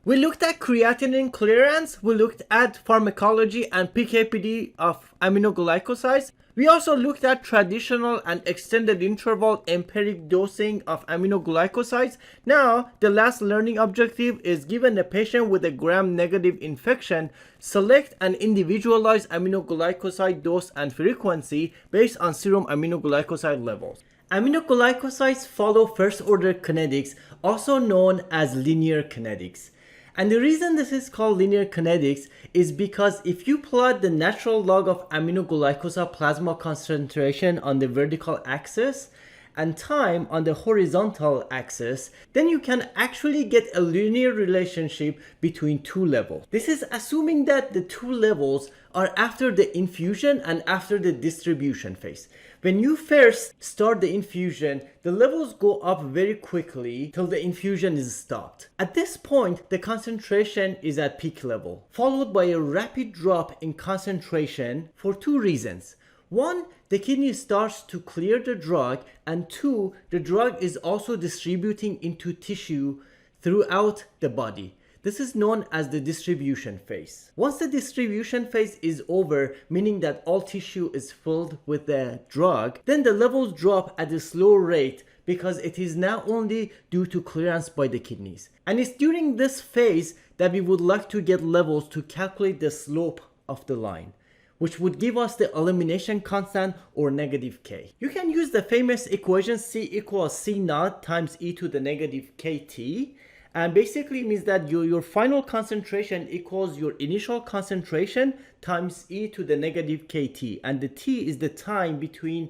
We looked at creatinine clearance, we looked at pharmacology and PK/PD of aminoglycosides. We also looked at traditional and extended interval empiric dosing of aminoglycosides. Now, the last learning objective is, given a patient with a gram-negative infection, select an individualized aminoglycoside dose and frequency based on serum aminoglycoside levels. Aminoglycosides follow first-order kinetics, also known as linear kinetics. And the reason this is called linear kinetics is because if you plot the natural log of aminoglycoside plasma concentration on the vertical axis and time on the horizontal axis, then you can actually get a linear relationship between two levels. This is assuming that the two levels are after the infusion and after the distribution phase. When you first start the infusion, the levels go up very quickly till the infusion is stopped. At this point, the concentration is at peak level, followed by a rapid drop in concentration for two reasons. One, the kidney starts to clear the drug, and two, the drug is also distributing into tissue throughout the body. This is known as the distribution phase. Once the distribution phase is over, meaning that all tissue is filled with the drug, then the levels drop at a slow rate because it is now only due to clearance by the kidneys. And it's during this phase that we would like to get levels to calculate the slope of the line, which would give us the elimination constant, or negative K. You can use the famous equation C equals C naught times e to the negative KT. And basically means that your final concentration equals your initial concentration times e to the negative kt. And the t is the time between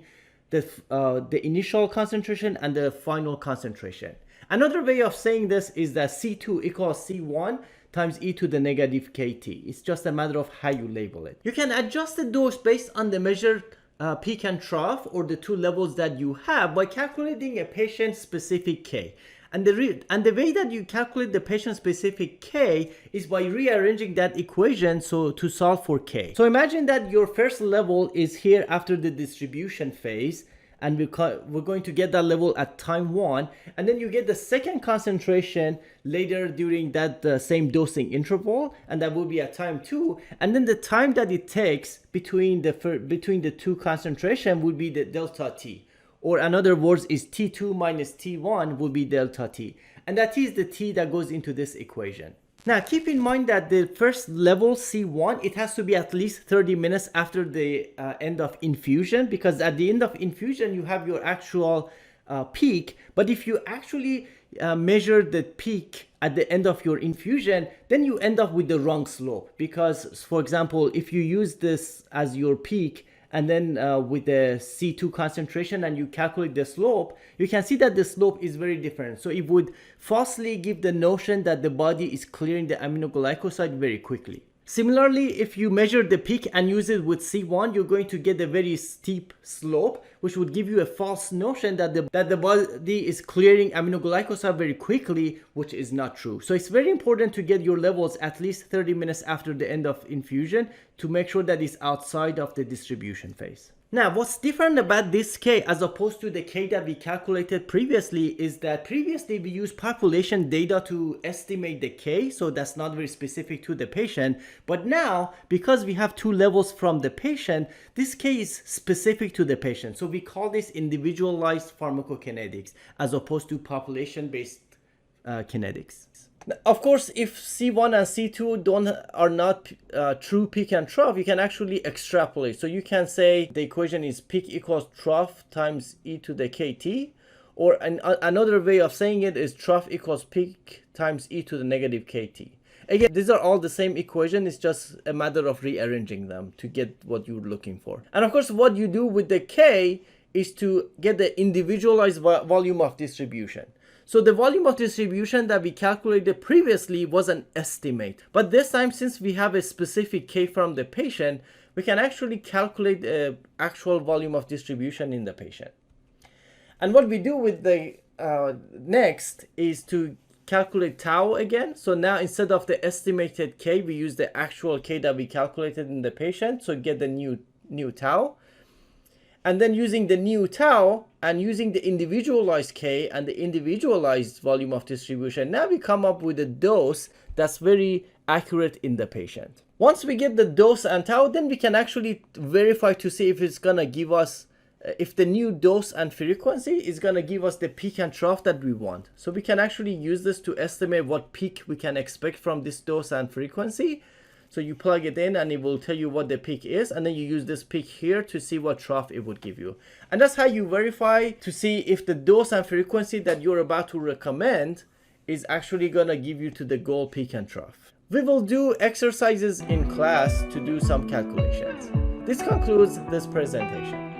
the initial concentration and the final concentration. Another way of saying this is that C2 equals C1 times e to the negative kt. It's just a matter of how you label it. You can adjust the dose based on the measured peak and trough, or the two levels that you have, by calculating a patient-specific K. And the way that you calculate the patient-specific K is by rearranging that equation to solve for K. So imagine that your first level is here after the distribution phase, and we're going to get that level at time 1, and then you get the second concentration later during that same dosing interval, and that will be at time 2, and then the time that it takes between the two concentration would be the delta T. Or in other words, is T2 minus T1 will be delta T. And that is the T that goes into this equation. Now keep in mind that the first level, C1, it has to be at least 30 minutes after the end of infusion, because at the end of infusion you have your actual peak. But if you actually measure the peak at the end of your infusion, then you end up with the wrong slope. Because, for example, if you use this as your peak, and then with the C2 concentration, and you calculate the slope, you can see that the slope is very different. So it would falsely give the notion that the body is clearing the aminoglycoside very quickly. Similarly, if you measure the peak and use it with C1, you're going to get a very steep slope, which would give you a false notion that the body is clearing aminoglycoside very quickly, which is not true. So it's very important to get your levels at least 30 minutes after the end of infusion to make sure that it's outside of the distribution phase. Now, what's different about this K as opposed to the K that we calculated previously is that previously we used population data to estimate the K, so that's not very specific to the patient. But now, because we have two levels from the patient, this K is specific to the patient. So we call this individualized pharmacokinetics as opposed to population-based kinetics. Of course, if C1 and C2 are not true peak and trough, you can actually extrapolate. So you can say the equation is peak equals trough times e to the kt, or another way of saying it is trough equals peak times e to the negative kt. Again, these are all the same equation. It's just a matter of rearranging them to get what you're looking for. And of course, what you do with the K is to get the individualized volume of distribution. So the volume of distribution that we calculated previously was an estimate. But this time, since we have a specific K from the patient, we can actually calculate the actual volume of distribution in the patient. And what we do with the next is to calculate tau again. So now instead of the estimated K, we use the actual K that we calculated in the patient. So get the new tau. And then using the new tau and using the individualized K and the individualized volume of distribution, now we come up with a dose that's very accurate in the patient. Once we get the dose and tau, then we can actually verify to see if it's gonna give us, if the new dose and frequency is gonna give us the peak and trough that we want. So we can actually use this to estimate what peak we can expect from this dose and frequency. So you plug it in and it will tell you what the peak is, and then you use this peak here to see what trough it would give you. And that's how you verify to see if the dose and frequency that you're about to recommend is actually gonna give you to the goal peak and trough. We will do exercises in class to do some calculations. This concludes this presentation.